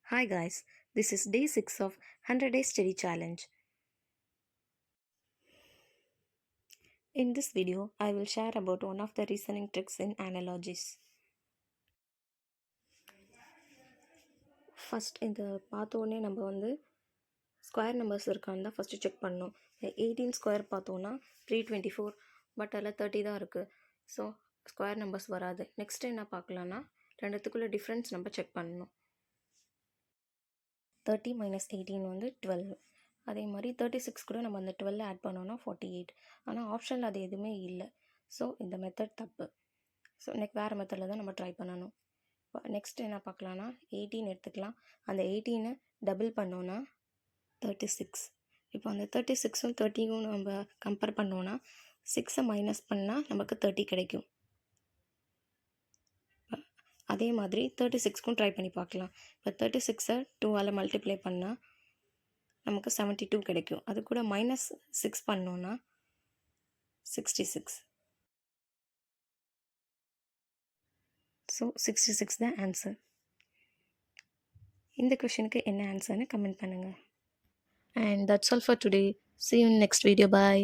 Hi guys, this is day 6 of 100 Day Study Challenge. In this video, I will share about one of the reasoning tricks in analogies. First இந்த பார்த்தோன்னே நம்ம square numbers இருக்கான்னு தான் first check பண்ணணும். 18 square பார்த்தோன்னா 324, but அதில் 30 தான் இருக்குது. ஸோ ஸ்கொயர் நம்பர்ஸ் வராது. நெக்ஸ்ட் என்ன பார்க்கலான்னா, ரெண்டுத்துக்குள்ளே டிஃப்ரென்ஸ் நம்ம செக் பண்ணணும். 30 மைனஸ் 18 12. அதே மாதிரி 36 கூட நம்ம அந்த 12 ஆட் பண்ணோன்னா 48. ஆனால் ஆப்ஷனில் அது எதுவுமே இல்லை. ஸோ இந்த மெத்தட் தப்பு. ஸோ வேறு மெத்தடில் தான் நம்ம ட்ரை பண்ணணும். நெக்ஸ்ட் என்ன பார்க்கலான்னா, 18 எடுத்துக்கலாம். அந்த 18 டபுள் பண்ணோன்னா 36. இப்போ அந்த 36ம் 30யும் நம்ம கம்பேர் பண்ணோன்னா 6 மைனஸ் பண்ணால் நமக்கு 30 கிடைக்கும். அதே மாதிரி 36க்கும் ட்ரை பண்ணி பார்க்கலாம். இப்போ 36ஐ 2ஆல் மல்டிப்ளை பண்ணால் நமக்கு 72 கிடைக்கும். அது கூட மைனஸ் 6 பண்ணோன்னா 66. ஸோ 66 தான் ஆன்சர். இந்த கொஷனுக்கு என்ன ஆன்சர்னு கமெண்ட் பண்ணுங்கள். And that's all for today. See you in next video. Bye.